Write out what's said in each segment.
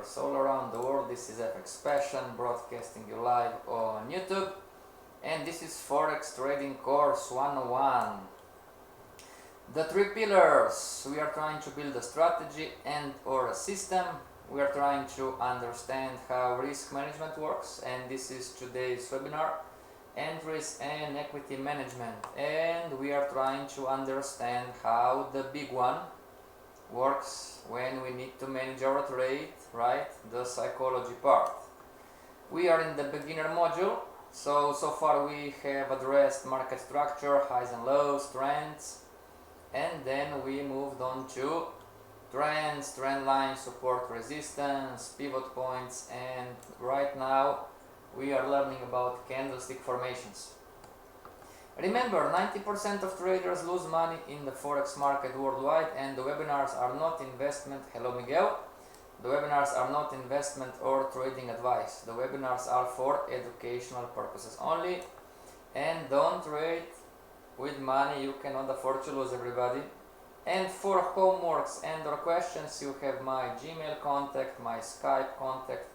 traders all around the world. This is FXPassion broadcasting you live on YouTube, and this is Forex Trading Course 101. The three pillars: we are trying to build a strategy and or a system. We are trying to understand how risk management works, and this is today's webinar: entries and equity management. And we are trying to understand how the big one works when we need to manage our trade, right? The psychology part. We are in the beginner module, so far we have addressed market structure, highs and lows, trends, and then we moved on to trends, trend lines, support, resistance, pivot points, and right now we are learning about candlestick formations. Remember, 90% of traders lose money in the Forex market worldwide, and the webinars are not investment. Hello, Miguel. The webinars are not investment or trading advice. The webinars are for educational purposes only, and don't trade with money you cannot afford to lose, everybody. And for homeworks and or questions, you have my Gmail contact, my Skype contact,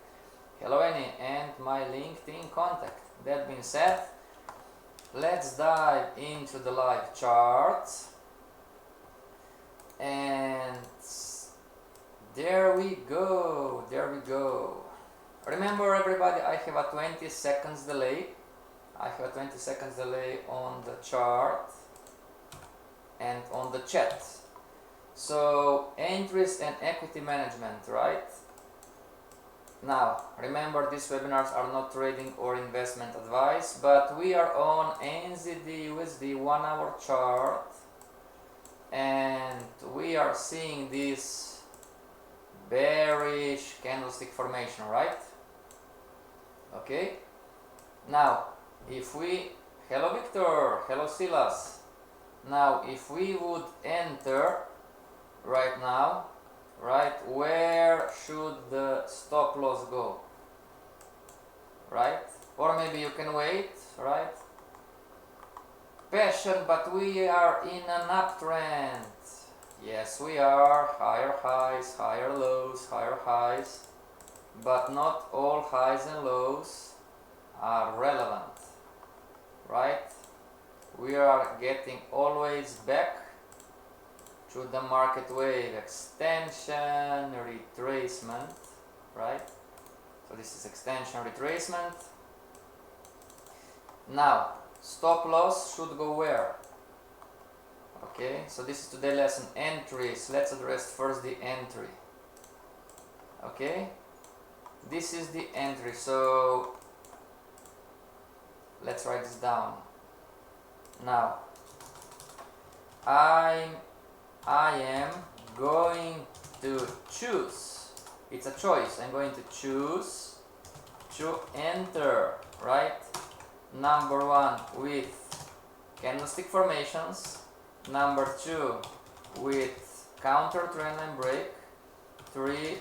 hello Annie, and my LinkedIn contact. That being said, let's dive into the live charts, and there we go. Remember, everybody, I have a 20 seconds delay. On the chart and on the chat. So entries and equity management, right? Now, remember, these webinars are not trading or investment advice, but we are on NZD USD 1 hour chart, and we are seeing this bearish candlestick formation, right? Okay. Now, if we, hello Victor, hello Silas. Now, if we would enter right now, right, where should the stop loss go, right? Or maybe you can wait, right? Passion, but we are in an uptrend. Yes, we are. Higher highs, higher lows, higher highs, but not all highs and lows are relevant, right? We are getting always back to the market wave extension, retracement, right? So this is extension, retracement. Now, stop loss should go where? Okay, so this is today's lesson, entries. Let's address first the entry. Okay, this is the entry, so let's write this down. Now, I am going to choose, it's a choice, I'm going to choose to enter, right? Number one, with candlestick formations. Number two, with counter trendline break. 3,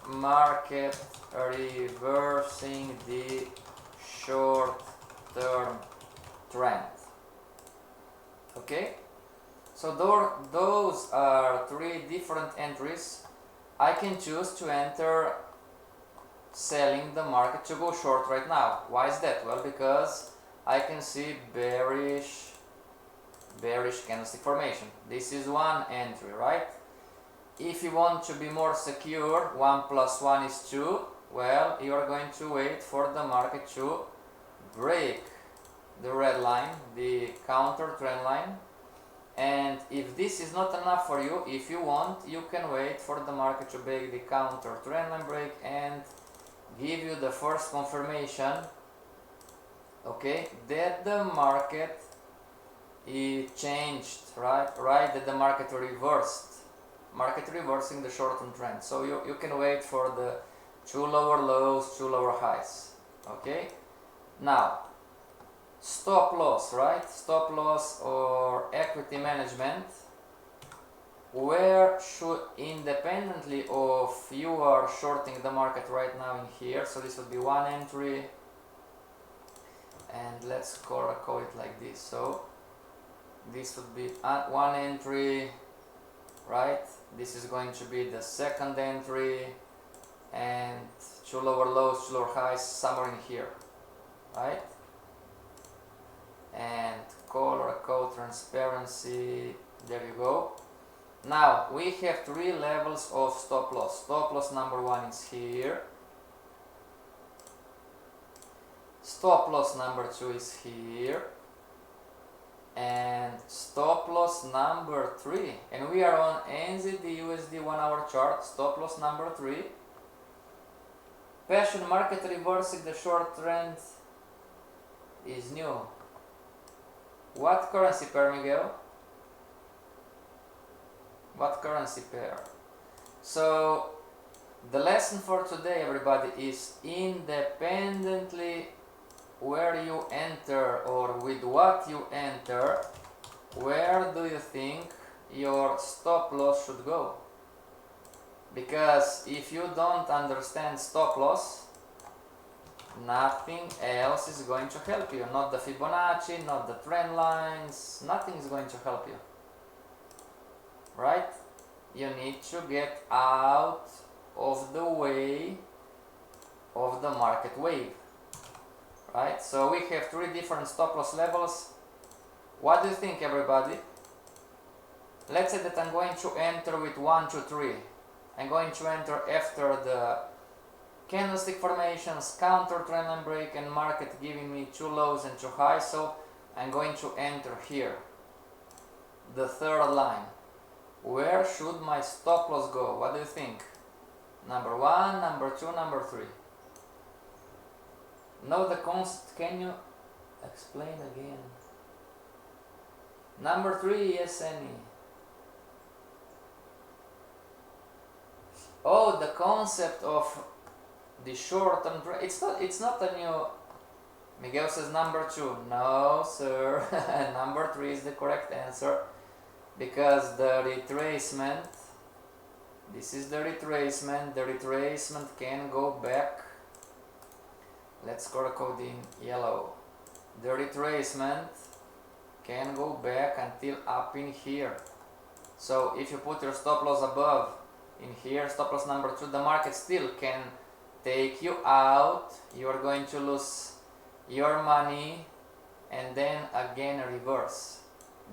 market reversing the short term trend. Okay, so those are 3 different entries. I can choose to enter selling the market to go short right now. Why is that? Well, because I can see bearish candlestick formation. This is one entry, right? If you want to be more secure, 1 + 1 is 2. Well, you are going to wait for the market to break the red line, the counter trend line. And if this is not enough for you, if you want, you can wait for the market to break the counter trend line break and give you the first confirmation, okay, that the market is changed, right, that the market reversing the short-term trend. So you can wait for the 2 lower lows, 2 lower highs. Okay, now stop loss, right? Stop loss or equity management, where should, independently of you are shorting the market right now in here, so this would be one entry, and let's call it like this. So this would be one entry, right? This is going to be the second entry, and two lower lows, two lower highs, somewhere in here, right? And color code transparency, there you go. Now we have three levels of stop loss. Stop loss number one is here. Stop loss number two is here. And stop loss number three. And we are on NZD USD 1 hour chart. Stop loss number three. Passion market reversing the short trend is new. What currency pair, Miguel? What currency pair? So the lesson for today, everybody, is independently where you enter or with what you enter, where do you think your stop loss should go? Because if you don't understand stop loss, nothing else is going to help you. Not the Fibonacci, not the trend lines, nothing is going to help you. Right? You need to get out of the way of the market wave. Right? So we have three different stop loss levels. What do you think, everybody? Let's say that I'm going to enter with 1, 2, 3. I'm going to enter after the candlestick formations, counter trend line break, and market giving me two lows and two highs. So I'm going to enter here, the third line. Where should my stop loss go? What do you think? Number one, number two, number three. Know the concept? Can you explain again? Number three, yes, any. Oh, the concept of the short-term trade. It's not a new. Miguel says number two. No, sir. Number three is the correct answer, because the retracement. This is the retracement. The retracement can go back. Let's color code in yellow. The retracement can go back until up in here. So if you put your stop loss above in here, stop loss number two, the market still can take you out. You are going to lose your money and then again reverse.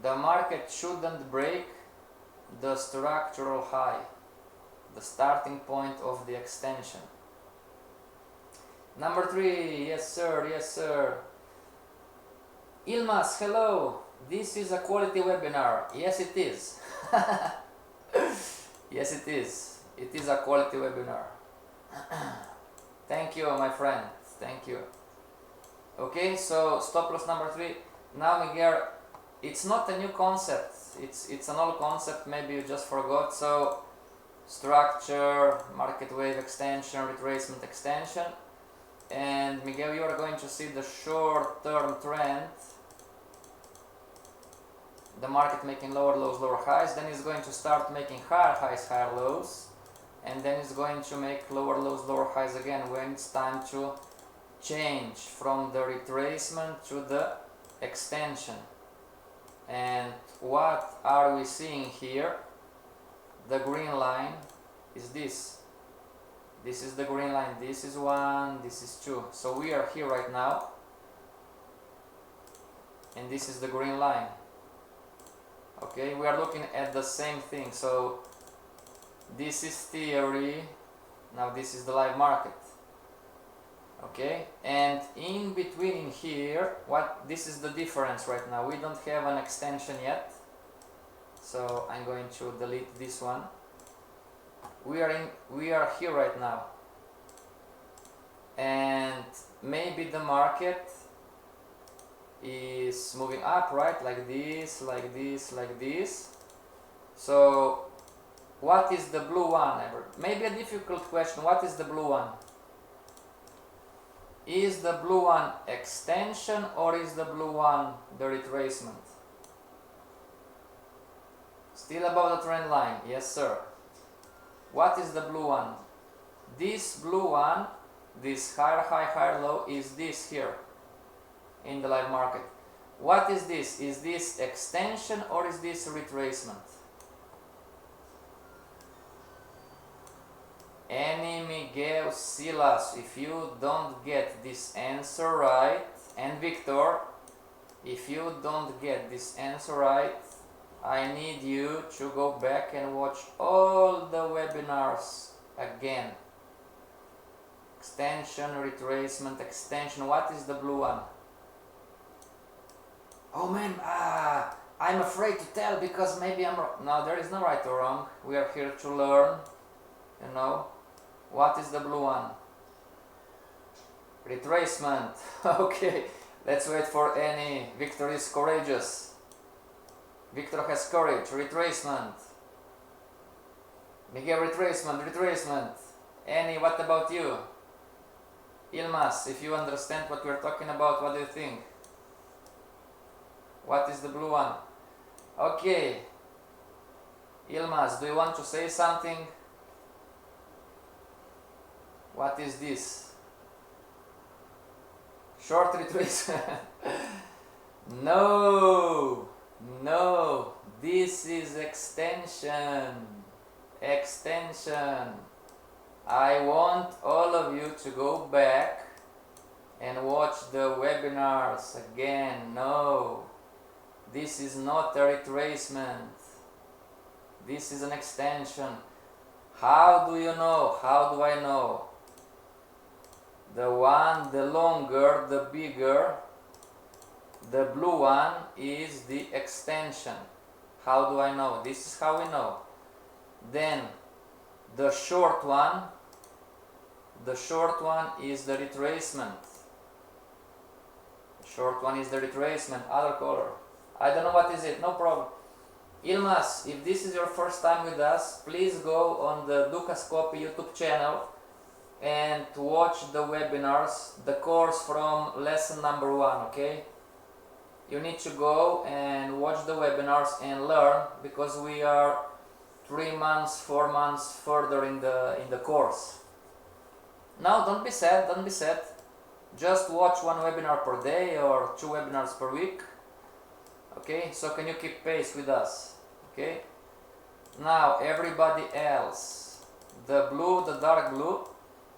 The market shouldn't break the structural high, the starting point of the extension. Number three, yes sir, yes sir. Ilmas, hello. This is a quality webinar. Yes it is. Yes it is. It is a quality webinar. Thank you, my friend. Thank you. Okay, so stop loss number three. Now Miguel, it's not a new concept. It's an old concept. Maybe you just forgot. So structure, market wave extension, retracement extension. And Miguel, you are going to see the short-term trend, the market making lower lows, lower highs, then it's going to start making higher highs, higher lows, and then it's going to make lower lows, lower highs again when it's time to change from the retracement to the extension. And what are we seeing here? The green line is this. This is the green line, this is one, this is two. So we are here right now, and this is the green line. Okay, we are looking at the same thing. So this is theory, now this is the live market. Okay, and in between in here, this is the difference right now. We don't have an extension yet, so I'm going to delete this one. We are here right now, and maybe the market is moving up, right? Like this, like this, like this. So what is the blue one? Maybe a difficult question. What is the blue one? Is the blue one extension or is the blue one the retracement? Still above the trend line, yes sir. What is the blue one? This blue one, this higher high, higher low, is this here in the live market. What is this? Is this extension or is this retracement? Any Miguel Silas, if you don't get this answer right, and Victor, if you don't get this answer right, I need you to go back and watch all the webinars again. Extension, retracement, extension. What is the blue one? Oh man, I'm afraid to tell because maybe I'm wrong. No, there is no right or wrong. We are here to learn, you know. What is the blue one? Retracement. Okay, let's wait for any. Victor is courageous. Victor has courage. Retracement. Miguel, retracement, retracement. Any, what about you? Ilmas, if you understand what we're talking about, what do you think? What is the blue one? Okay. Ilmas, do you want to say something? What is this? Short retracement. No, no, this is extension. Extension. I want all of you to go back and watch the webinars again. No, this is not a retracement. This is an extension. How do you know? How do I know? The one, the longer, the bigger, the blue one is the extension. How do I know? This is how we know. Then the short one is the retracement. The short one is the retracement. Other color. I don't know what is it. No problem. Ilmas, if this is your first time with us, please go on the Ducascopy YouTube channel and watch the webinars, the course from lesson number 1, okay? You need to go and watch the webinars and learn because we are 3 months, 4 months further in the course. Now don't be sad, don't be sad. Just watch 1 webinar per day or 2 webinars per week. Okay, so can you keep pace with us? Okay. Now everybody else, the blue, the dark blue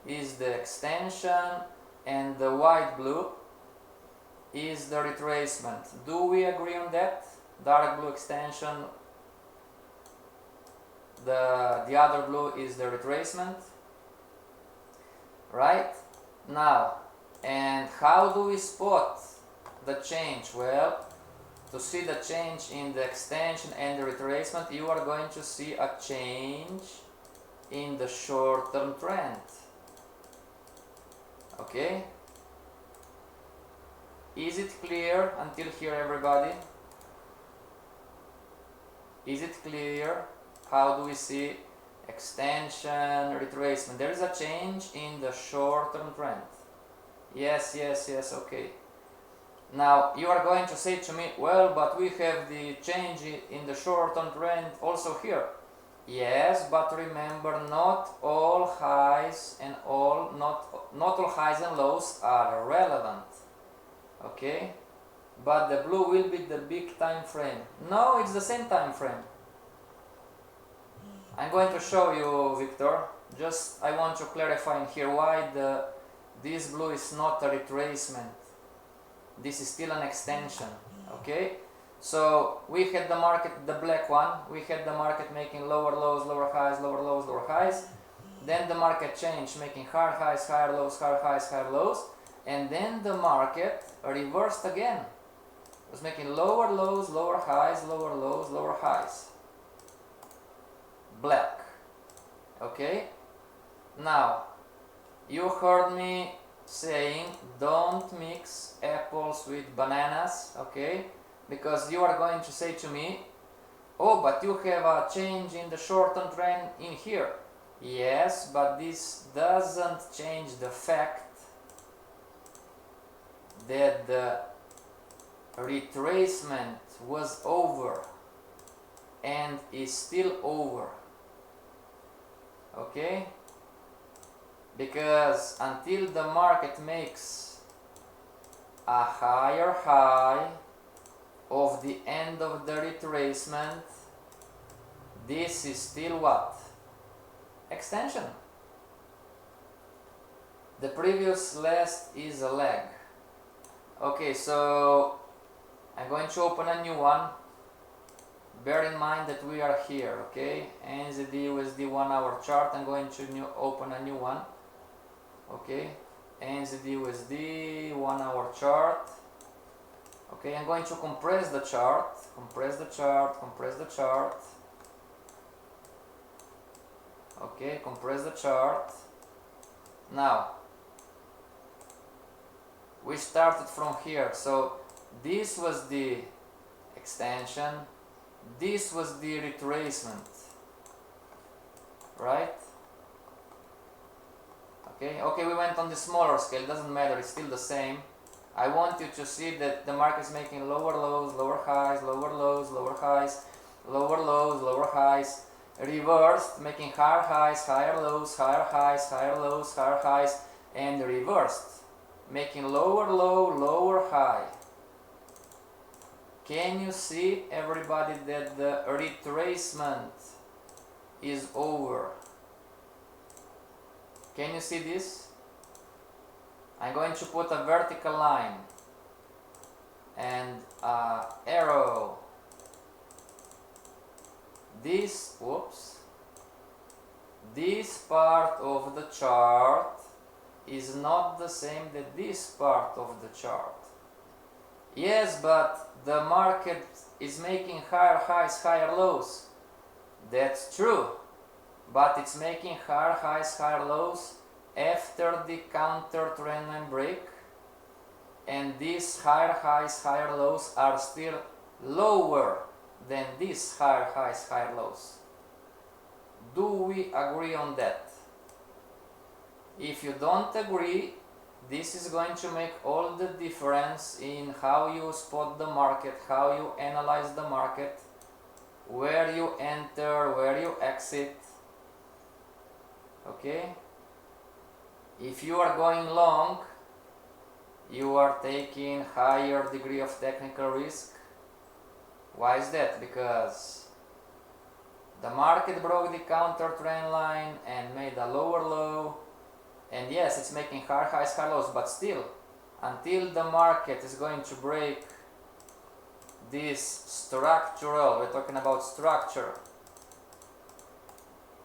is the extension and the white blue is the retracement. Do we agree on that? Dark blue extension, the other blue is the retracement, right? Now, and how do we spot the change? Well, to see the change in the extension and the retracement, you are going to see a change in the short-term trend. Okay? Is it clear until here, everybody? Is it clear? How do we see extension, retracement? There is a change in the short-term trend. Yes, yes, yes, okay. Now, you are going to say to me, well, but we have the change in the short-term trend also here. Yes, but remember, not all highs and not all highs and lows are relevant. Okay? But the blue will be the big time frame. No, it's the same time frame. I'm going to show you, Victor. Just I want to clarify in here why this blue is not a retracement. This is still an extension. Okay? So we had the market, the black one, we had the market making lower lows, lower highs, lower lows, lower highs. Then the market changed, making higher highs, higher lows, higher highs, higher lows. And then the market reversed again. It was making lower lows, lower highs, lower lows, lower highs. Black. Okay? Now, you heard me saying don't mix apples with bananas, okay? Because you are going to say to me, oh, but you have a change in the short-term trend in here. Yes, but this doesn't change the fact that the retracement was over and is still over. Okay? Because until the market makes a higher high of the end of the retracement, this is still what? Extension. The previous last is a leg. Okay, so I'm going to open a new one. Bear in mind that we are here, okay? NZD USD 1 hour chart. I'm going to open a new one. Okay, NZD USD 1 hour chart. Okay, I'm going to compress the chart, compress the chart, compress the chart. Okay, compress the chart. Now, we started from here, so this was the extension, this was the retracement, right? Okay, we went on the smaller scale, doesn't matter, it's still the same. I want you to see that the market is making lower lows, lower highs, lower lows, lower highs, lower lows, lower highs, reversed, making higher highs, higher lows, higher highs, higher lows, higher highs, and reversed, making lower low, lower high. Can you see, everybody, that the retracement is over? Can you see this? I'm going to put a vertical line and an arrow. This part of the chart is not the same that this part of the chart. Yes, but the market is making higher highs, higher lows. That's true, but it's making higher highs, higher lows after the counter trend line break, and these higher highs, higher lows are still lower than these higher highs, higher lows. Do we agree on that? If you don't agree, this is going to make all the difference in how you spot the market, how you analyze the market, where you enter, where you exit. Okay? If you are going long, you are taking higher degree of technical risk. Why is that? Because the market broke the counter trend line and made a lower low, and yes, it's making higher highs, higher lows, but still, until the market is going to break this structural, we're talking about structure,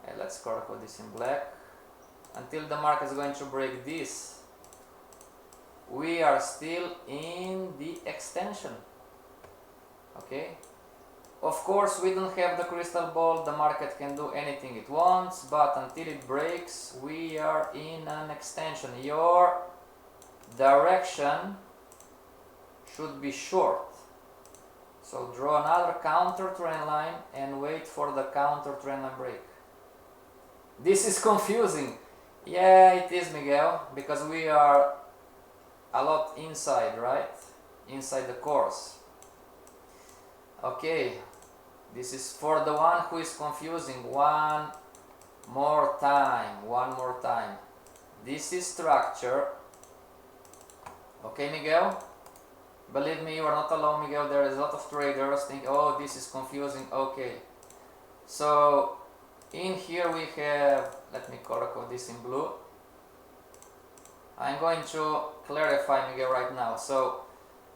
and let's color code this in black. Until the market is going to break this, we are still in the extension. Okay? Of course, we don't have the crystal ball, the market can do anything it wants, but until it breaks, we are in an extension. Your direction should be short. So draw another counter trend line and wait for the counter trend line break. This is confusing. Yeah, it is, Miguel, because we are a lot inside, right? Inside the course. Okay, this is for the one who is confusing. One more time. This is structure. Okay, Miguel? Believe me, you are not alone, Miguel. There is a lot of traders think, oh, this is confusing. Okay, so in here we have, let me color code this in blue. I'm going to clarify, Miguel, right now. So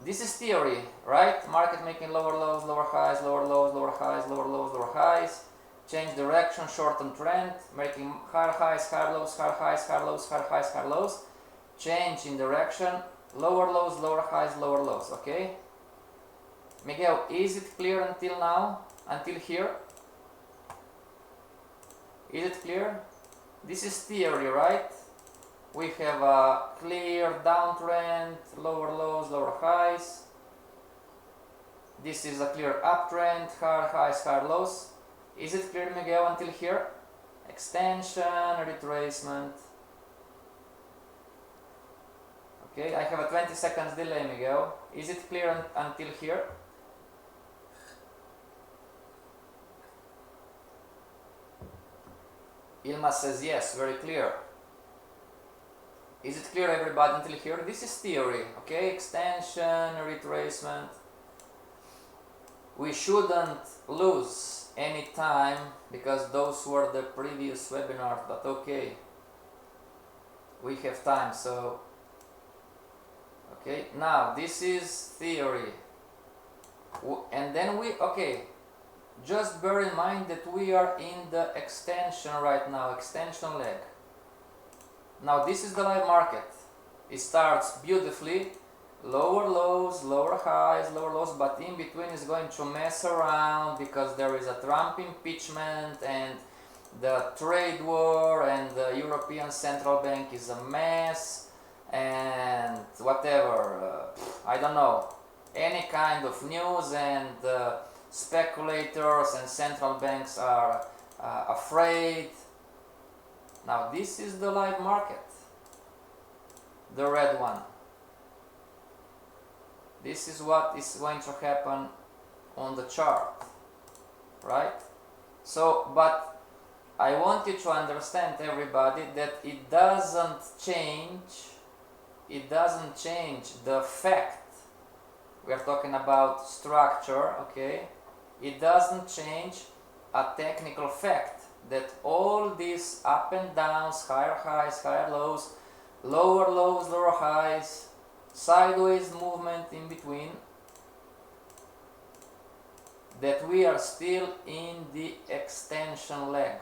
this is theory, right? Market making lower lows, lower highs, lower lows, lower highs, lower lows, lower highs. Change direction, shorten trend, making higher highs, higher lows, higher highs, higher lows, higher highs, higher lows. Change in direction, lower lows, lower highs, lower lows, okay? Miguel, is it clear until now? Until here? Is it clear? This is theory, right? We have a clear downtrend, lower lows, lower highs. This is a clear uptrend, higher highs, higher lows. Is it clear, Miguel, until here? Extension, retracement. Okay, I have a 20 seconds delay, Miguel. Is it clear until here? Ilma says yes, very clear. Is it clear, everybody, until here? This is theory, okay? Extension, retracement. We shouldn't lose any time because those were the previous webinars, but okay. we have time. So okay, now this is theory, and then just bear in mind that we are in the extension right now, extension leg. Now this is the live market. It starts beautifully, lower lows, lower highs, lower lows, but in between is going to mess around because there is a Trump impeachment and the trade war, and the European Central Bank is a mess, and whatever, I don't know, any kind of news, and speculators and central banks are afraid. Now this is the live market, the red one. This is what is going to happen on the chart, right? So, but I want you to understand, everybody, that it doesn't change the fact. We are talking about structure, okay? It doesn't change a technical fact that all these up and downs, higher highs, higher lows, lower highs, sideways movement in between, that we are still in the extension leg.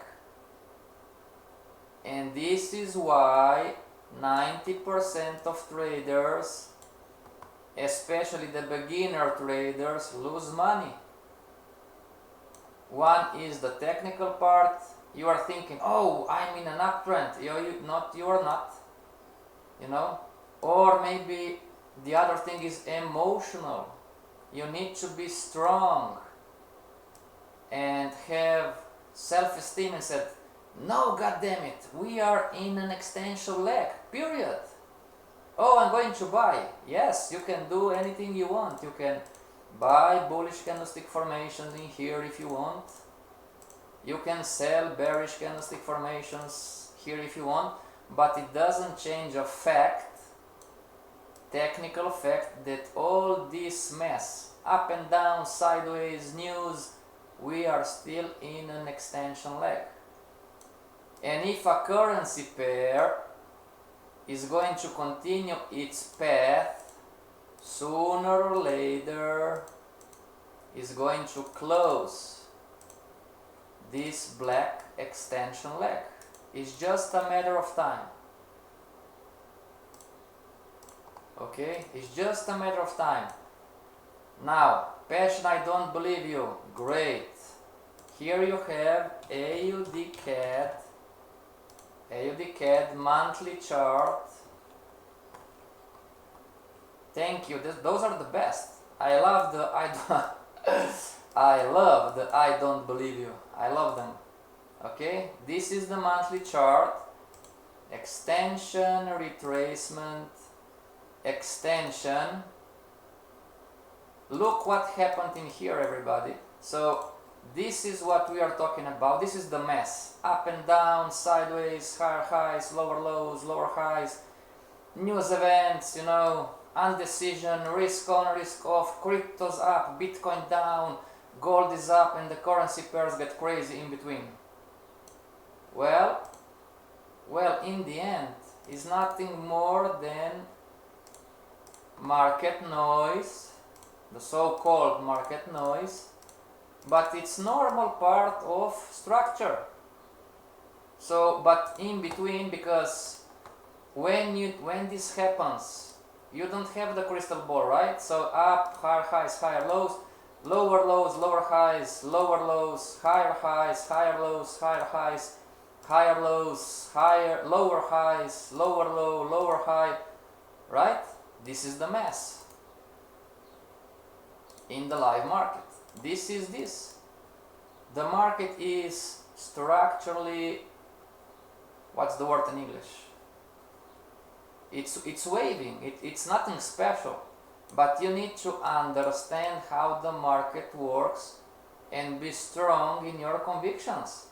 And this is why 90% of traders, especially the beginner traders, lose money. One is the technical part. You are thinking, oh, I'm in an uptrend. You are not, you know. Or maybe the other thing is emotional. You need to be strong and have self-esteem and said, no, God damn it, we are in an extension leg, period. Oh, I'm going to buy. Yes, you can do anything you want. You can buy bullish candlestick formations in here if you want. You can sell bearish candlestick formations here if you want, but it doesn't change a fact, technical fact, that all this mess, up and down, sideways, news, we are still in an extension leg. And if a currency pair is going to continue its path, sooner or later is going to close this black extension leg. It's just a matter of time. Okay, it's just a matter of time. Now, Passion, I don't believe you. Great. Here you have AUD-CAD monthly chart. Thank you. Those are the best. I love the I don't believe you. I love them. Okay, this is the monthly chart. Extension, retracement, extension. Look what happened in here, everybody. So this is what we are talking about. This is the mess. Up and down, sideways, higher highs, lower lows, lower highs, news events, you know, indecision, risk on, risk off, cryptos up, Bitcoin down, gold is up, and the currency pairs get crazy in between. Well, in the end, it's nothing more than market noise, the so-called market noise, but it's normal part of structure. So, but in between, because when this happens, you don't have the crystal ball, right? So up, higher highs, higher lows, lower lows, lower highs, lower lows, higher lows, higher highs, higher lows, higher, lower highs, lower low, lower high, right? This is the mess in the live market. This is this. The market is structurally, what's the word in English? It's waving. It's nothing special, but you need to understand how the market works and be strong in your convictions.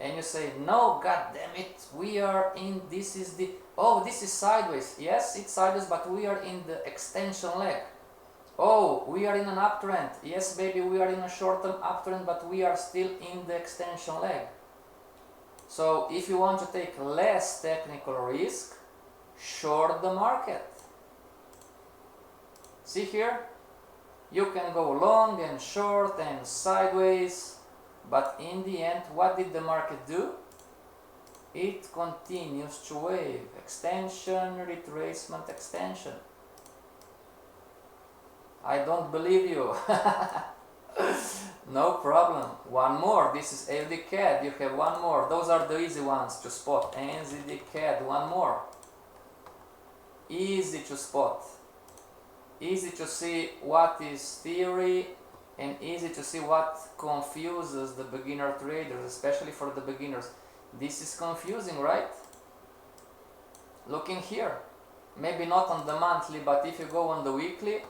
And you say, no, God damn it, we are in, this is the, oh, this is sideways. Yes, it's sideways, but we are in the extension leg. Oh, we are in an uptrend. Yes, baby, we are in a short-term uptrend, but we are still in the extension leg. So if you want to take less technical risk, short the market. See here? You can go long and short and sideways, but in the end, what did the market do? It continues to wave. Extension, retracement, extension. I don't believe you. No problem. One more. This is AUD CAD. You have one more. Those are the easy ones to spot. NZD CAD. One more. Easy to spot. Easy to see what is theory and easy to see what confuses the beginner traders, especially for the beginners. This is confusing, right? Looking here. Maybe not on the monthly, but if you go on the weekly,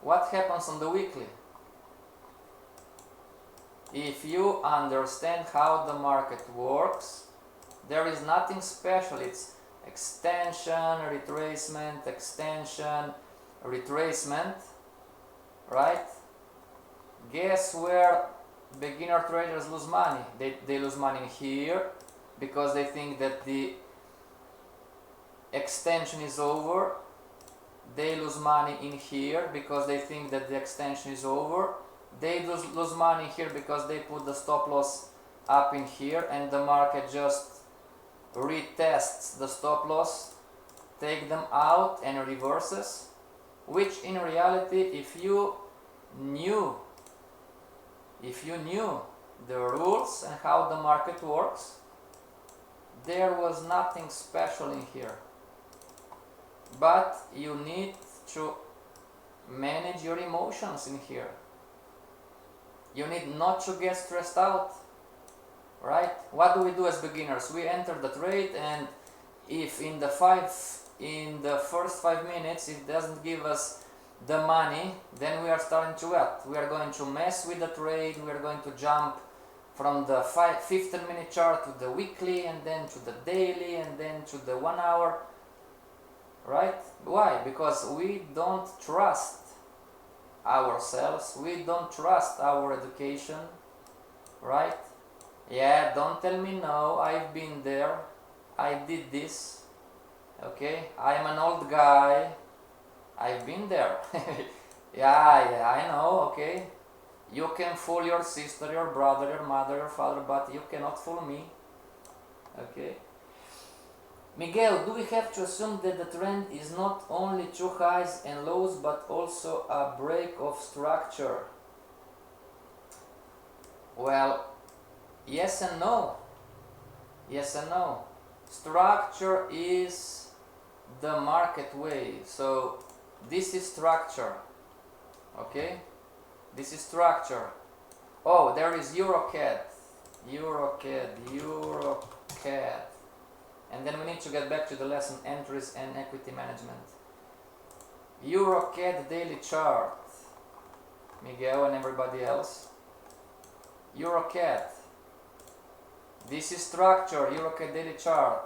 what happens on the weekly? If you understand how the market works, there is nothing special. It's extension, retracement, extension, retracement, right? Guess where beginner traders lose money? They lose money here because they think that the extension is over. They lose money in here because they think that the extension is over. They lose money here because they put the stop loss up in here and the market just retests the stop loss, take them out and reverses, which in reality, if you knew the rules and how the market works, there was nothing special in here. But you need to manage your emotions in here. You need not to get stressed out, right? What do we do as beginners? We enter the trade, and if in the first 5 minutes it doesn't give us the money, then we are starting to what? We are going to mess with the trade. We are going to jump from the 15-minute chart to the weekly, and then to the daily, and then to the 1 hour. Right? Why? Because we don't trust ourselves, we don't trust our education, right? Yeah, don't tell me no, I've been there, I did this, okay? I'm an old guy, I've been there. yeah, I know, okay? You can fool your sister, your brother, your mother, your father, but you cannot fool me, okay? Miguel, do we have to assume that the trend is not only two highs and lows but also a break of structure? Well, yes and no. Yes and no. Structure is the market way. So this is structure. Okay? This is structure. Oh, there is EuroCAD. EuroCAD. And then we need to get back to the lesson entries and equity management. EuroCAD daily chart. Miguel and everybody else. EuroCAD. This is structure. EuroCAD daily chart.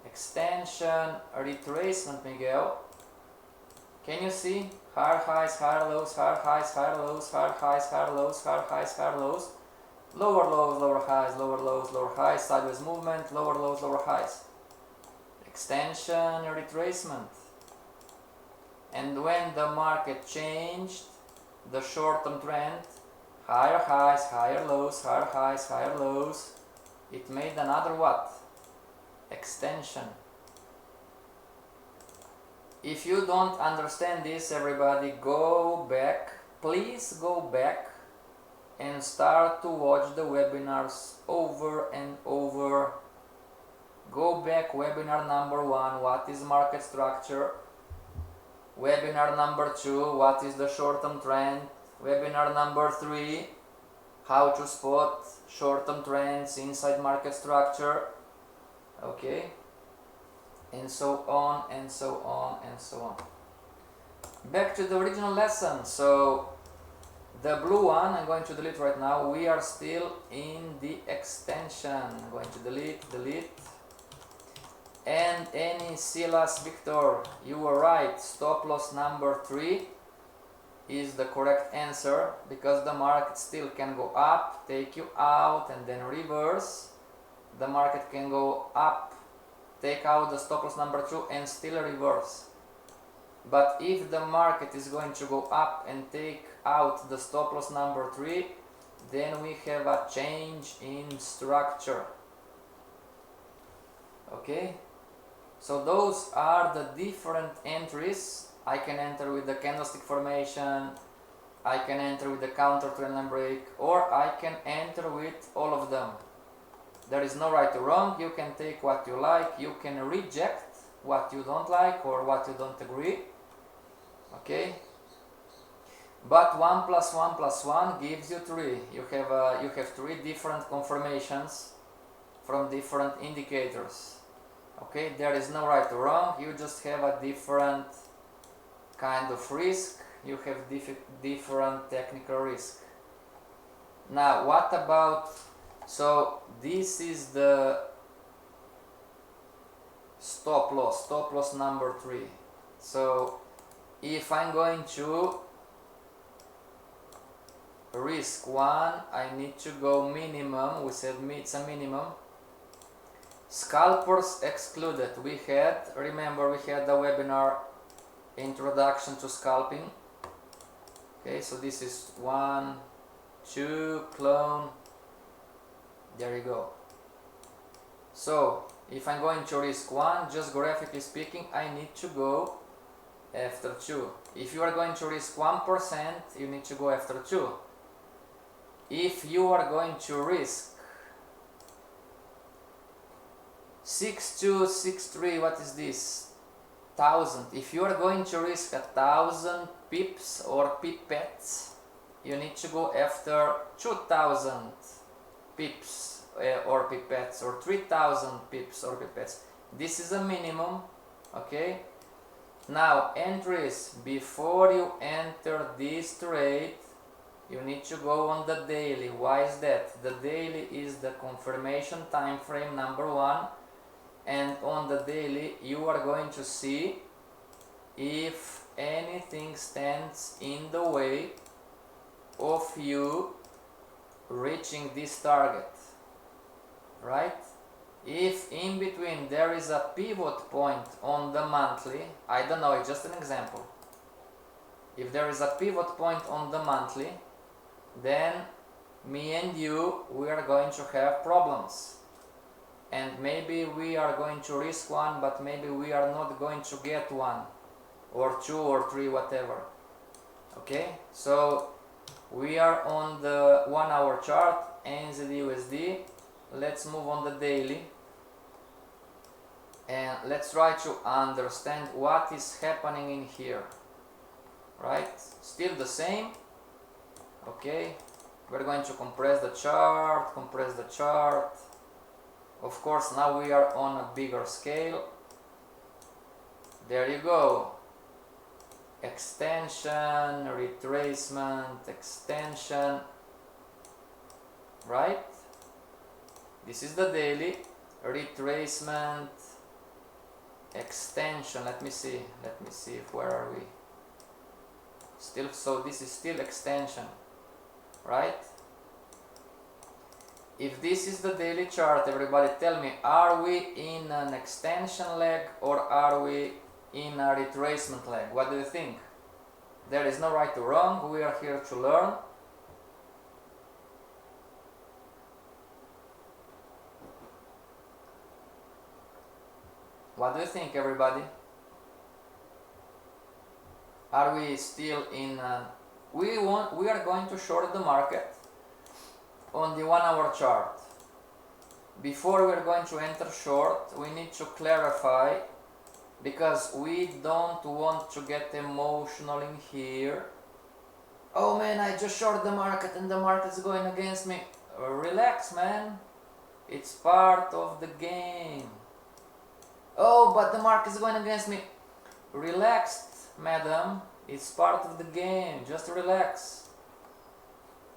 Extension, retracement, Miguel. Can you see? Higher highs, higher lows, higher highs, higher lows, higher highs, higher lows, higher highs, higher lows. Lower lows, lower highs, lower lows, lower highs, sideways movement, lower lows, lower highs. Extension, retracement. And when the market changed the short-term trend, higher highs, higher lows, higher highs, higher lows, it made another what? Extension. If you don't understand this, everybody, go back, please go back and start to watch the webinars over and over. Go back, webinar number 1, what is market structure? Webinar number 2, what is the short-term trend? Webinar number 3, how to spot short-term trends inside market structure. Okay? And so on, and so on, and so on. Back to the original lesson. So, the blue one, I'm going to delete right now. We are still in the extension. I'm going to delete. And any Silas Victor, you were right. Stop loss number 3 is the correct answer, because the market still can go up, take you out, and then reverse. the market can go up, take out the stop loss number 2 and still reverse. But if the market is going to go up and take out the stop loss number 3, then we have a change in structure. Okay, so those are the different entries. I can enter with the candlestick formation, I can enter with the counter trend line break, or I can enter with all of them. There is no right or wrong. You can take what you like, you can reject what you don't like or what you don't agree. Okay, but 1 plus 1 plus 1 gives you 3. You have 3 different confirmations from different indicators. Okay, there is no right or wrong. You just have a different kind of risk. You have different technical risk. Now, what about, so this is the stop loss number 3. So if I'm going to risk 1, I need to go minimum. We said it's a minimum. Scalpers excluded. Remember we had the webinar introduction to scalping. Okay, so this is 1, 2, clone. There you go. So if I'm going to risk 1, just graphically speaking, I need to go after 2. If you are going to risk 1%, you need to go after 2. If you are going to risk 6263, what is this? 1000. If you are going to risk 1000 pips or pipettes, you need to go after 2000 pips or pipettes, or 3000 pips or pipettes. This is a minimum. Okay, now entries. Before you enter this trade, you need to go on the daily. Why is that? The daily is the confirmation time frame number 1, and on the daily you are going to see if anything stands in the way of you reaching this target, right? If in between there is a pivot point on the monthly, I don't know, it's just an example. If there is a pivot point on the monthly, then me and you, we are going to have problems. And maybe we are going to risk 1, but maybe we are not going to get 1 or 2 or 3, whatever. Okay, so we are on the 1 hour chart, NZD/USD. Let's move on the daily and let's try to understand what is happening in here. Right, still the same. Okay, we're going to compress the chart, Of course, now we are on a bigger scale. There you go. Extension, retracement, extension. Right? This is the daily. Retracement, extension. Let me see. Where are we? Still, so this is still extension. Right? If this is the daily chart, everybody tell me, are we in an extension leg or are we in a retracement leg? What do you think? There is no right or wrong, we are here to learn. What do you think, everybody? Are we still in we are going to short the market on the 1 hour chart. Before we are going to enter short, we need to clarify, because we don't want to get emotional in here. Oh man, I just short the market and the market's going against me. Relax, man. It's part of the game. Oh, but the market's going against me. Relaxed, madam. It's part of the game. Just relax.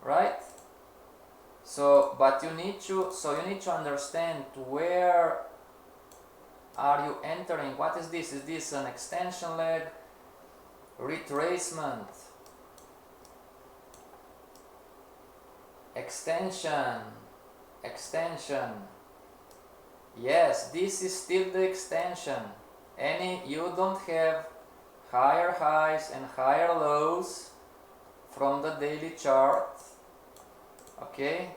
Right? So, but you need to understand where are you entering. What is this? Is this an extension leg? Retracement? Extension? Yes, this is still the extension. You don't have higher highs and higher lows from the daily chart. Okay,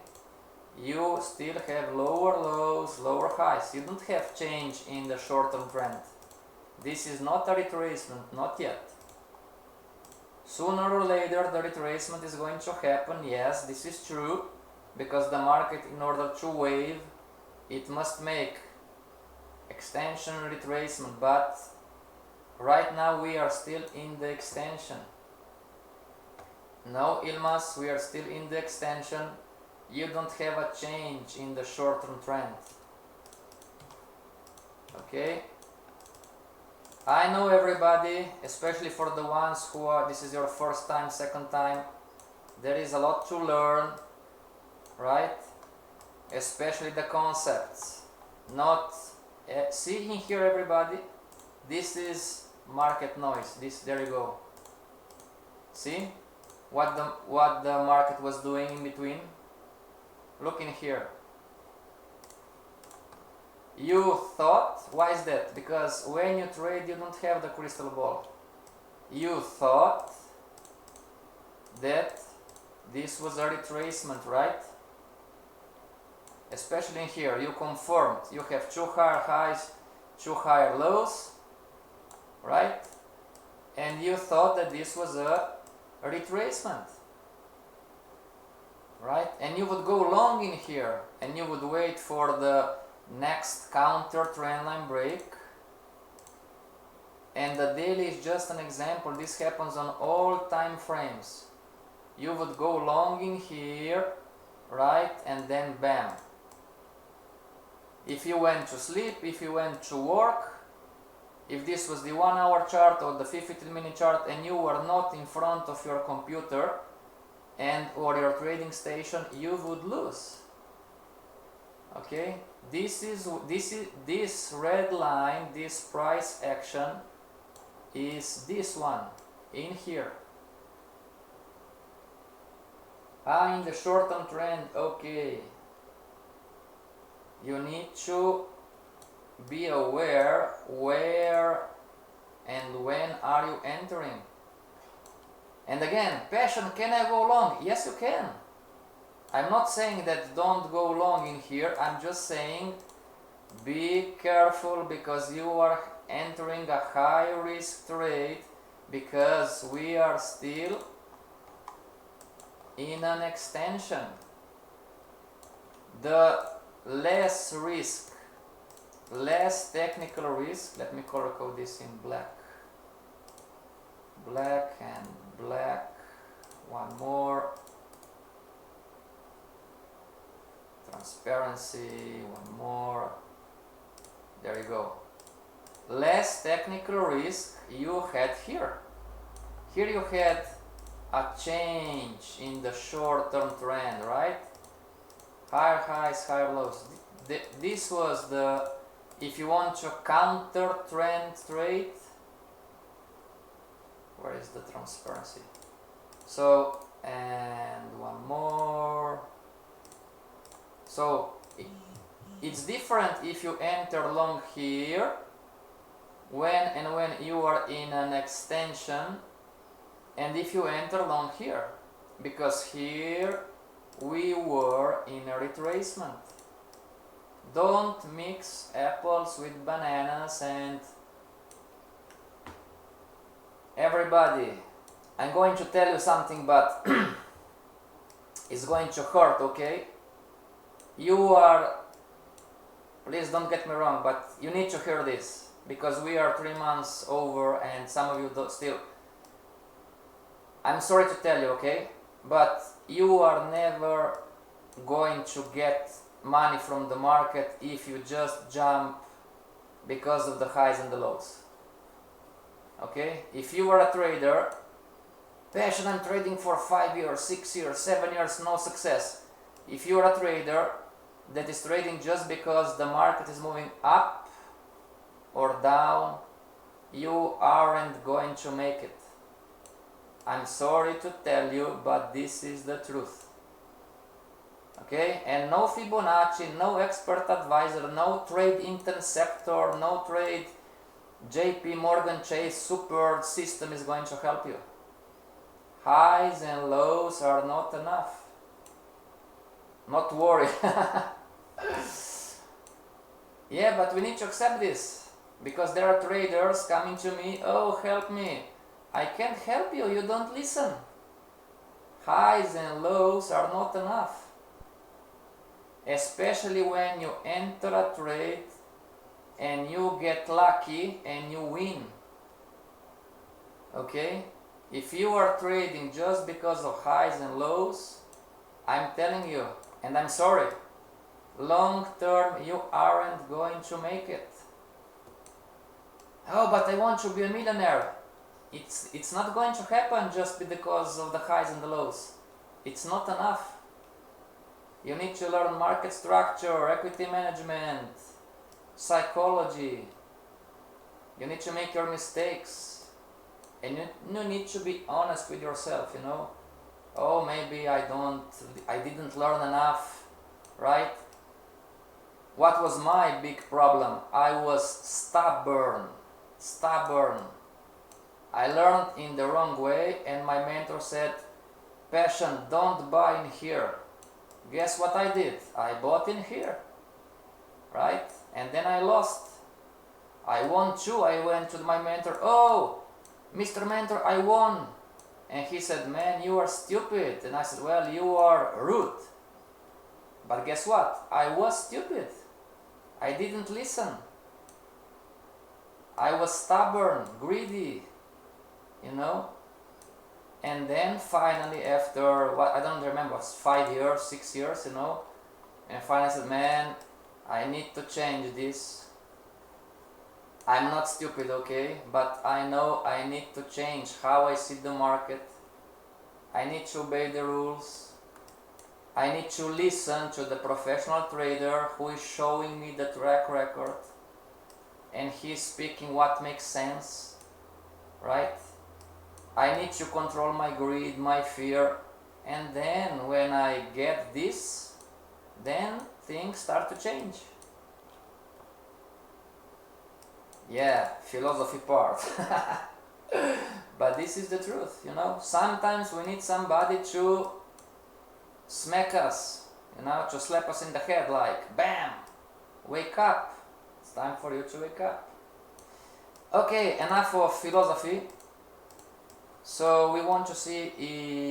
you still have lower lows, lower highs. You don't have change in the short-term trend. This is not a retracement, not yet. Sooner or later the retracement is going to happen. Yes, this is true, because the market, in order to wave, it must make extension, retracement, but right now we are still in the extension. No, Ilmas, we are still in the extension. You don't have a change in the short-term trend. Okay? I know everybody, especially for the ones who are, this is your first time, second time, there is a lot to learn, right? Especially the concepts. Not, see in here everybody, this is market noise, there you go. See what the market was doing in between? Look in here. You thought, why is that? Because when you trade you don't have the crystal ball. You thought that this was a retracement, right? Especially in here, you confirmed. You have two higher highs, two higher lows, right? And you thought that this was a retracement, right? And you would go long in here and you would wait for the next counter trendline break. And the daily is just an example. This happens on all time frames. You would go long in here, right? And then bam. If you went to sleep, if you went to work, if this was the 1 hour chart or the 15-minute chart and you were not in front of your computer and or your trading station, you would lose. Okay, this red line, this price action is this one in here. In the short-term trend, okay. You need to be aware where and when are you entering. And again, passion, can I go long? Yes, you can. I'm not saying that don't go long in here. I'm just saying be careful, because you are entering a high risk trade, because we are still in an extension. The less risk, less technical risk, let me color code this in black, black and black, one more, transparency, one more, there you go. Less technical risk you had here. Here you had a change in the short-term trend, right? Higher highs, higher lows. This was the, if you want to counter trend trade, where is the transparency? So, and one more. So it's different if you enter long here when you are in an extension, and if you enter long here, because here we were in a retracement. Don't mix apples with bananas. And everybody, I'm going to tell you something, but it's going to hurt, okay? You are, please don't get me wrong, but you need to hear this, because we are 3 months over and some of you don't still, I'm sorry to tell you, okay? But you are never going to get money from the market if you just jump because of the highs and the lows. Okay? If you are a trader, passion, I'm trading for 5 years, 6 years, 7 years, no success. If you are a trader that is trading just because the market is moving up or down, you aren't going to make it. I'm sorry to tell you, but this is the truth. Okay, and no Fibonacci, no expert advisor, no trade interceptor, no trade JP Morgan Chase super system is going to help you. Highs and lows are not enough. Not worry. Yeah, but we need to accept this, because there are traders coming to me, oh help me. I can't help you, you don't listen. Highs and lows are not enough. Especially when you enter a trade and you get lucky and you win. Okay? If you are trading just because of highs and lows, I'm telling you, and I'm sorry, long term you aren't going to make it. Oh, but I want to be a millionaire. It's not going to happen just because of the highs and the lows. It's not enough. You need to learn market structure, equity management, psychology. You need to make your mistakes. And you need to be honest with yourself, you know. Oh, maybe I didn't learn enough, right? What was my big problem? I was stubborn. I learned in the wrong way, and my mentor said, Passion, don't buy in here. Guess what I did? I bought in here, right? And then I lost. I won too. I went to my mentor, oh, Mr. Mentor, I won. And he said, man, you are stupid. And I said, well, you are rude. But guess what? I was stupid. I didn't listen. I was stubborn, greedy, you know. And then finally, after what I don't remember, 5 years, 6 years, you know, and finally I said, man, I need to change this. I'm not stupid, okay, but I know I need to change how I see the market. I need to obey the rules. I need to listen to the professional trader who is showing me the track record, and he's speaking what makes sense, right? I need to control my greed, my fear, and then when I get this, then things start to change. Yeah, philosophy part. But this is the truth, you know. Sometimes we need somebody to smack us, you know, to slap us in the head like, bam, wake up. It's time for you to wake up. Okay, enough of philosophy. So we want to see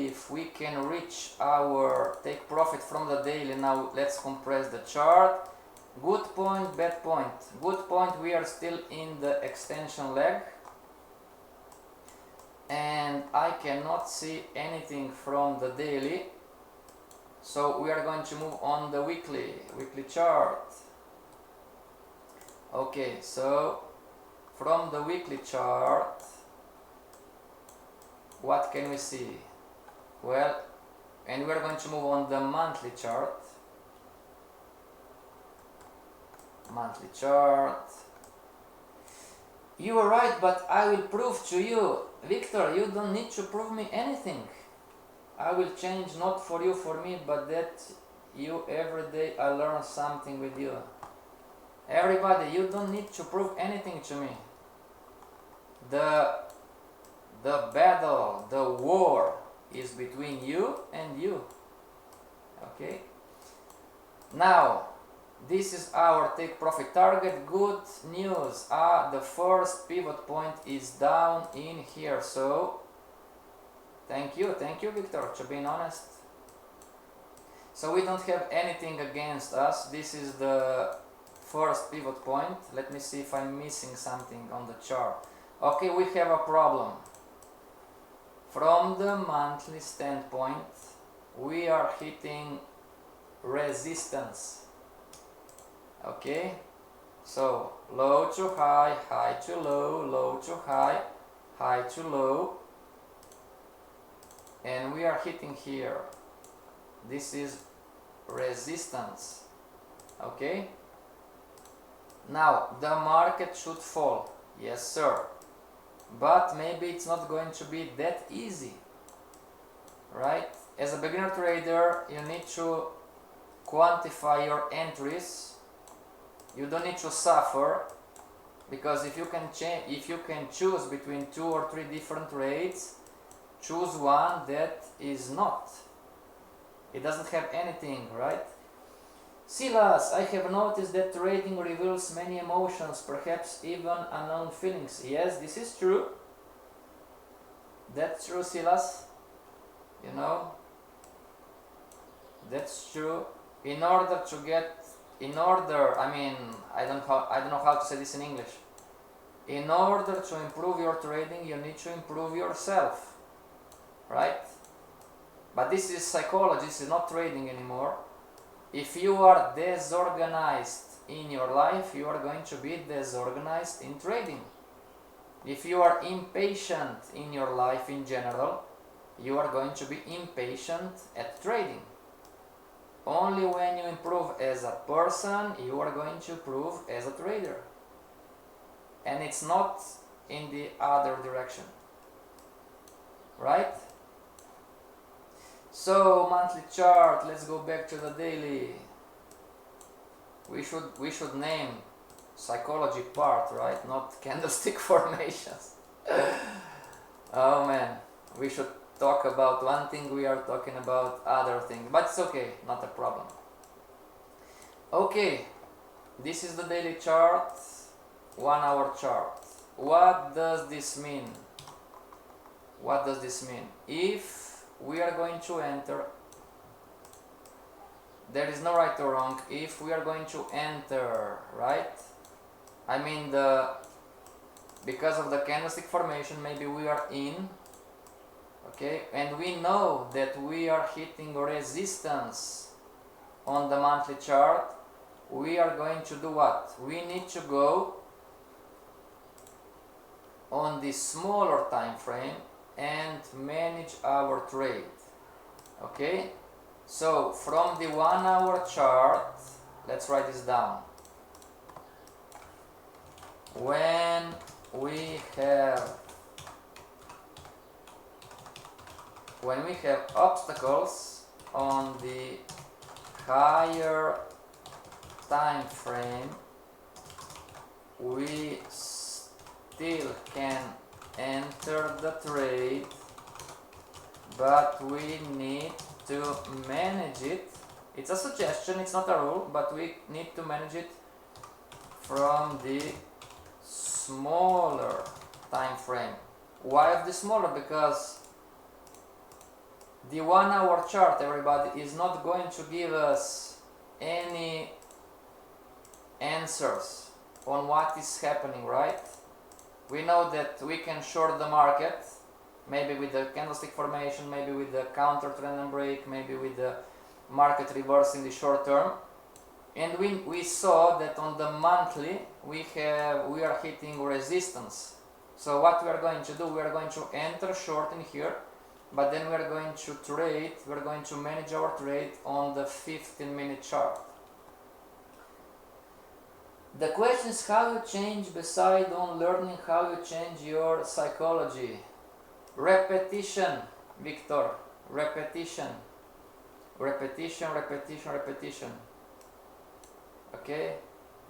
if we can reach our take profit from the daily. Now let's compress the chart. Good point, bad point. Good point, we are still in the extension leg. And I cannot see anything from the daily. So we are going to move on the weekly chart. Okay, so from the weekly chart, what can we see? Well, and we are going to move on the monthly chart. Monthly chart. You are right, but I will prove to you. Victor, you don't need to prove me anything. I will change not for you, for me, but that you every day I learn something with you. Everybody, you don't need to prove anything to me. The battle, the war is between you and you. Okay? Now, this is our take profit target. Good news. The first pivot point is down in here. So, thank you, Victor, to being honest. So we don't have anything against us. This is the first pivot point. Let me see if I'm missing something on the chart. Okay, we have a problem. From the monthly standpoint, we are hitting resistance. Okay, so low to high, high to low, low to high, high to low, and we are hitting here. This is resistance. Okay, now the market should fall. Yes, sir, but maybe it's not going to be that easy, right? As a beginner trader, you need to quantify your entries. You don't need to suffer, because if you can choose between 2 or 3 different trades, choose one that is not. It doesn't have anything, right? Silas, I have noticed that trading reveals many emotions, perhaps even unknown feelings. Yes, this is true. That's true, Silas. You know, that's true. I don't know how to say this in English. In order to improve your trading, you need to improve yourself, right? But this is psychology, this is not trading anymore. If you are disorganized in your life, you are going to be disorganized in trading. If you are impatient in your life in general, you are going to be impatient at trading. Only when you improve as a person, you are going to improve as a trader. And it's not in the other direction. Right? So, monthly chart, let's go back to the daily. We should name psychology part, right? Not candlestick formations. Oh man, we should talk about one thing, we are talking about other thing, but it's okay, not a problem. Okay, this is the daily chart, 1 hour chart. What does this mean? What does this mean? If we are going to enter, there is no right or wrong, if we are going to enter, right? I mean, because of the candlestick formation, maybe we are in, okay, and we know that we are hitting resistance on the monthly chart. We are going to do what? We need to go on the smaller time frame and manage our trade. Okay, so from the 1 hour chart, let's write this down. When we have obstacles on the higher time frame, we still can enter the trade, but we need to manage it. It's a suggestion, it's not a rule, but we need to manage it from the smaller time frame. Why of the smaller? Because the 1 hour chart, everybody, is not going to give us any answers on what is happening, right? We know that we can short the market, maybe with the candlestick formation, maybe with the counter trend and break, maybe with the market reverse in the short term. And we saw that on the monthly we are hitting resistance. So what we are going to do, we are going to enter short in here, but then we are going to trade, we are going to manage our trade on the 15-minute chart. The question is how you change, beside on learning, how you change your psychology. Repetition, Victor. Repetition. Repetition, repetition, repetition. Okay?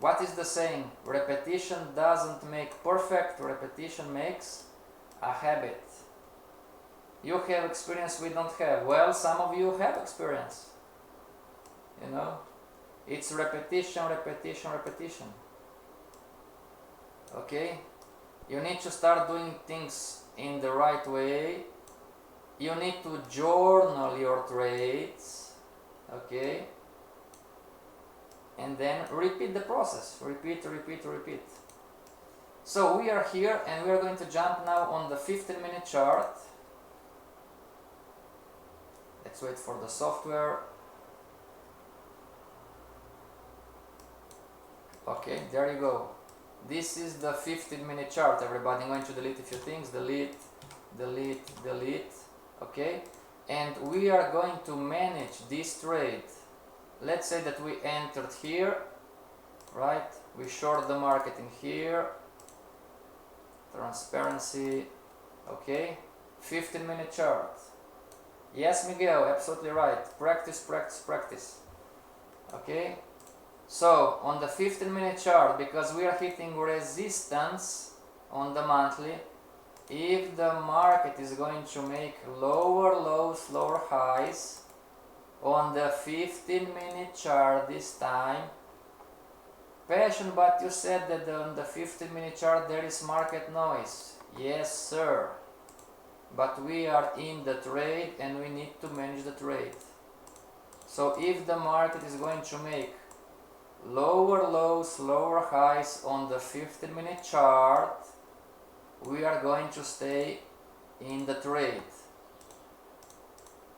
What is the saying? Repetition doesn't make perfect, repetition makes a habit. You have experience we don't have. Well, some of you have experience. You know? It's repetition, repetition, repetition. Okay? You need to start doing things in the right way. You need to journal your trades. Okay? And then repeat the process. Repeat, repeat, repeat. So we are here and we are going to jump now on the 15-minute chart. Let's wait for the software. Okay, there you go. This is the 15-minute chart, everybody. I'm going to delete a few things. Delete, delete, delete. Okay? And we are going to manage this trade. Let's say that we entered here, right? We short the market in here. Transparency. Okay? 15-minute chart. Yes, Miguel, absolutely right. Practice, practice, practice. Okay, so on the 15-minute chart, because we are hitting resistance on the monthly, if the market is going to make lower lows, lower highs on the 15-minute chart this time, Passion, but you said that on the 15-minute chart there is market noise. Yes, sir. But we are in the trade and we need to manage the trade. So if the market is going to make lower lows, lower highs on the 15-minute chart, we are going to stay in the trade.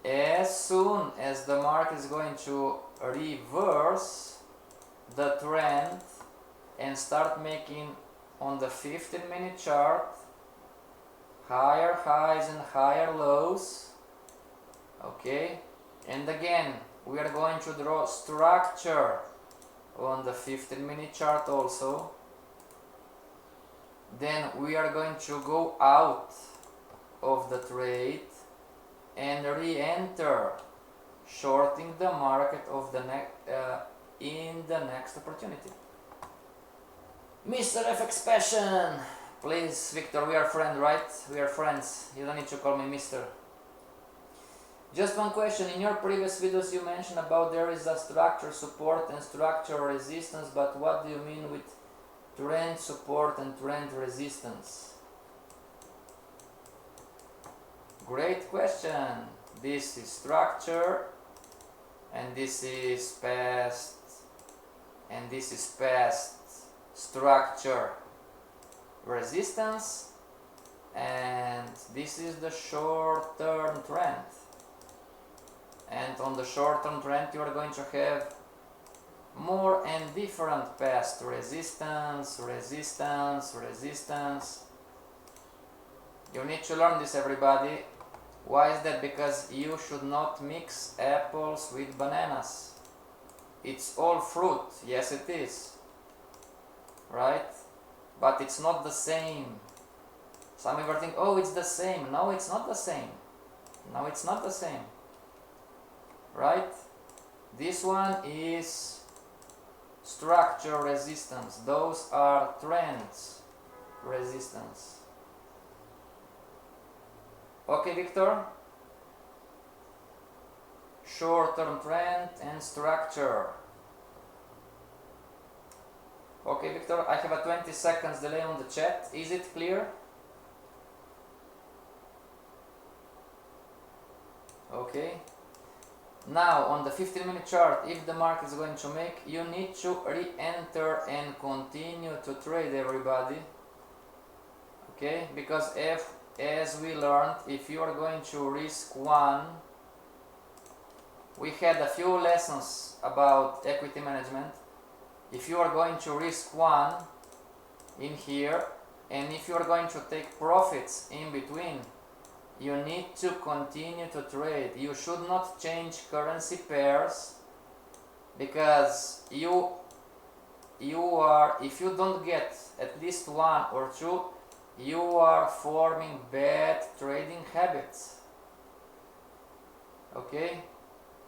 As soon as the market is going to reverse the trend and start making on the 15-minute chart higher highs and higher lows, okay, and again we are going to draw structure on the 15-minute chart also, then we are going to go out of the trade and re-enter shorting the market of the in the next opportunity. Mr. FXPassion, please, Victor, we are friends, right? We are friends. You don't need to call me Mr. Just one question. In your previous videos you mentioned about there is a structure support and structure resistance, but what do you mean with trend support and trend resistance? Great question. This is structure and this is past, and this is past structure resistance, and this is the short-term trend. And on the short-term trend you are going to have more and different past resistance, resistance, resistance. You need to learn this, everybody. Why is that? Because you should not mix apples with bananas. It's all fruit, yes it is, right? But it's not the same. Some people think, oh, it's the same. No, it's not the same. No, it's not the same, right? This one is structure resistance. Those are trends resistance. Okay, Victor? Short-term trend and structure. Okay, Victor, I have a 20 seconds delay on the chat. Is it clear? Okay. Now, on the 15-minute chart, if the market is going to make, you need to re-enter and continue to trade, everybody. Okay, because as we learned, if you are going to risk one, we had a few lessons about equity management. If you are going to risk one in here, and if you are going to take profits in between, you need to continue to trade. You should not change currency pairs, because you are, if you don't get at least one or two, you are forming bad trading habits. Okay?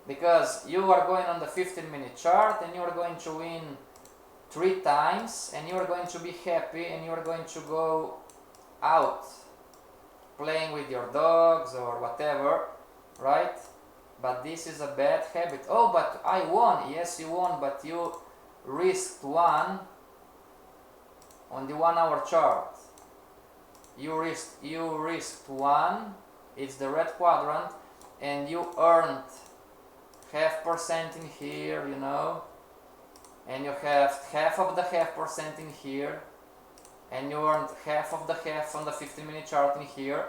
Because you are going on the 15-minute chart and you are going to win 3 times and you are going to be happy and you are going to go out playing with your dogs or whatever, right? But this is a bad habit. Oh, but I won. Yes, you won, but you risked one on the 1 hour chart. You risked one, it's the red quadrant, and you earned 0.5% in here, you know, and you have half of the 0.5% in here, and you earned half of the half on the 15-minute chart in here,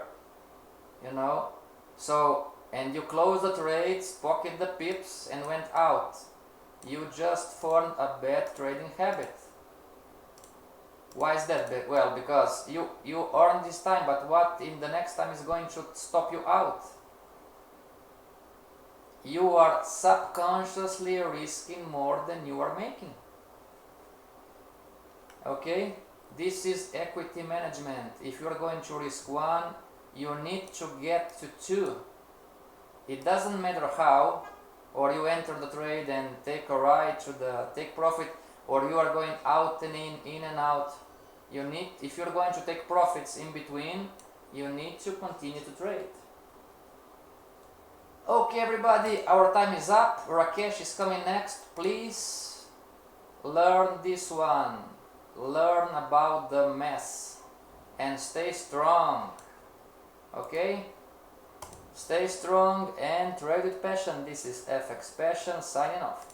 you know. So, and you closed the trades, pocket the pips, and went out. You just formed a bad trading habit. Why is that? Well, because you earned this time, but what in the next time is going to stop you out? You are subconsciously risking more than you are making. Okay? This is equity management. If you are going to risk one, you need to get to 2. It doesn't matter how, or you enter the trade and take a ride through the take profit, or you are going out and in and out. You need, if you're going to take profits in between, you need to continue to trade. Okay everybody, our time is up. Rakesh is coming next. Please learn this one. Learn about the mess and stay strong. Okay? Stay strong and trade with passion. This is FXPassion signing off.